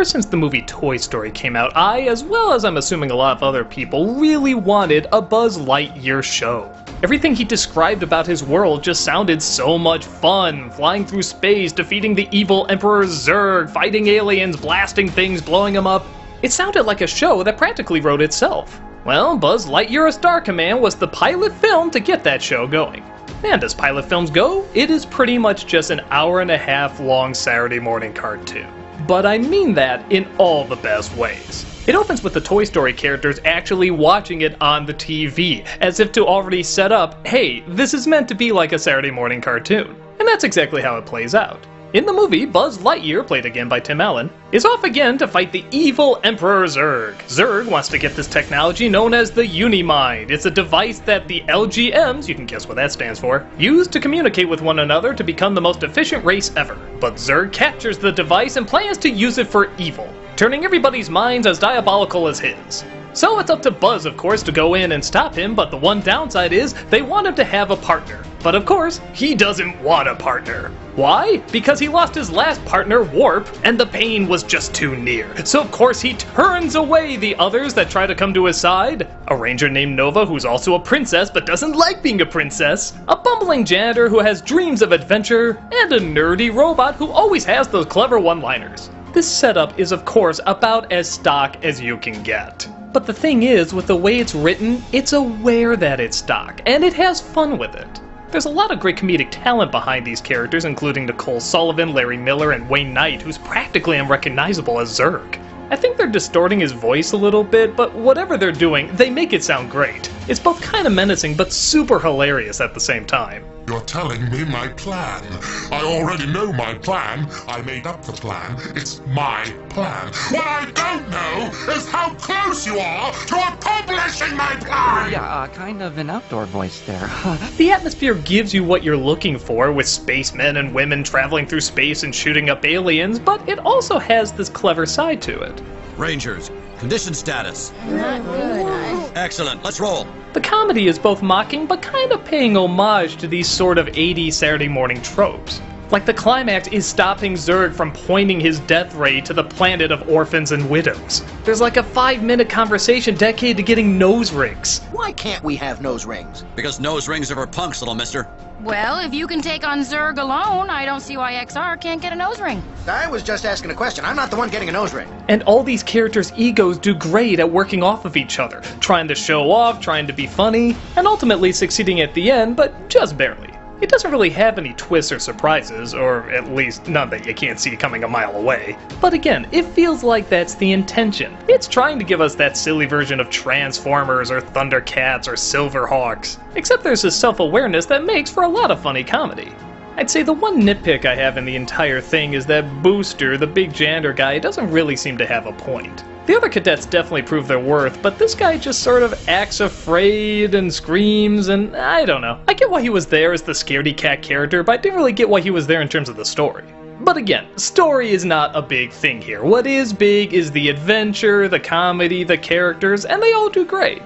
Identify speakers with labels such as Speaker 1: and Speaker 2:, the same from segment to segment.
Speaker 1: since the movie Toy Story came out, I, as well as I'm assuming a lot of other people, really wanted a Buzz Lightyear show. Everything he described about his world just sounded so much fun. Flying through space, defeating the evil Emperor Zurg, fighting aliens, blasting things, blowing them up. It sounded like a show that practically wrote itself. Well, Buzz Lightyear: A Star Command was the pilot film to get that show going. And as pilot films go, it is pretty much just an hour-and-a-half long Saturday morning cartoon. But I mean that in all the best ways. It opens with the Toy Story characters actually watching it on the TV, as if to already set up, hey, this is meant to be like a Saturday morning cartoon. And that's exactly how it plays out. In the movie, Buzz Lightyear, played again by Tim Allen, is off again to fight the evil Emperor Zurg. Zurg wants to get this technology known as the Unimind. It's a device that the LGMs, you can guess what that stands for, use to communicate with one another to become the most efficient race ever. But Zurg captures the device and plans to use it for evil, turning everybody's minds as diabolical as his. So it's up to Buzz, of course, to go in and stop him, but the one downside is they want him to have a partner. But of course, he doesn't want a partner. Why? Because he lost his last partner, Warp, and the pain was just too near. So of course he turns away the others that try to come to his side. A ranger named Nova who's also a princess but doesn't like being a princess. A bumbling janitor who has dreams of adventure. And a nerdy robot who always has those clever one-liners. This setup is of course about as stock as you can get. But the thing is, with the way it's written, it's aware that it's stock, and it has fun with it. There's a lot of great comedic talent behind these characters, including Nicole Sullivan, Larry Miller, and Wayne Knight, who's practically unrecognizable as Zurg. I think they're distorting his voice a little bit, but whatever they're doing, they make it sound great. It's both kind of menacing, but super hilarious at the same time.
Speaker 2: You're telling me my plan. I already know my plan. I made up the plan. It's my plan. What I don't know is how close you are to accomplishing my plan!
Speaker 3: Yeah, kind of an outdoor voice there.
Speaker 1: The atmosphere gives you what you're looking for, with spacemen and women traveling through space and shooting up aliens, but it also has this clever side to it.
Speaker 4: Rangers, condition status.
Speaker 5: Not good.
Speaker 4: Excellent, let's roll.
Speaker 1: The comedy is both mocking, but kind of paying homage to these sort of 80s Saturday morning tropes. Like the climax is stopping Zurg from pointing his death ray to the planet of orphans and widows. There's like a 5-minute conversation dedicated to getting nose rings.
Speaker 6: Why can't we have nose rings?
Speaker 4: Because nose rings are for punks, little mister.
Speaker 5: Well, if you can take on Zurg alone, I don't see why XR can't get a nose ring.
Speaker 6: I was just asking a question. I'm not the one getting a nose ring.
Speaker 1: And all these characters' egos do great at working off of each other, trying to show off, trying to be funny, and ultimately succeeding at the end, but just barely. It doesn't really have any twists or surprises, or at least none that you can't see coming a mile away. But again, it feels like that's the intention. It's trying to give us that silly version of Transformers or Thundercats or Silverhawks. Except there's a self-awareness that makes for a lot of funny comedy. I'd say the one nitpick I have in the entire thing is that Booster, the big janitor guy, doesn't really seem to have a point. The other cadets definitely prove their worth, but this guy just sort of acts afraid and screams, and I don't know. I get why he was there as the scaredy cat character, but I didn't really get why he was there in terms of the story. But again, story is not a big thing here. What is big is the adventure, the comedy, the characters, and they all do great.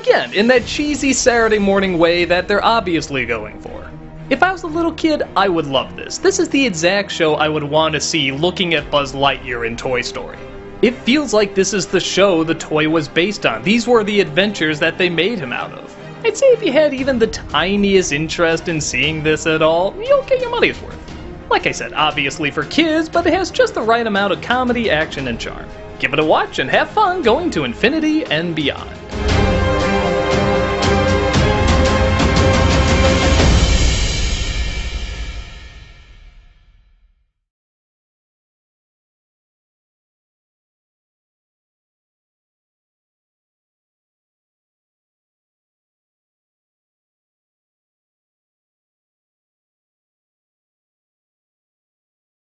Speaker 1: Again, in that cheesy Saturday morning way that they're obviously going for. If I was a little kid, I would love this. This is the exact show I would want to see looking at Buzz Lightyear in Toy Story. It feels like this is the show the toy was based on. These were the adventures that they made him out of. I'd say if you had even the tiniest interest in seeing this at all, you'll get your money's worth. Like I said, obviously for kids, but it has just the right amount of comedy, action, and charm. Give it a watch and have fun going to infinity and beyond.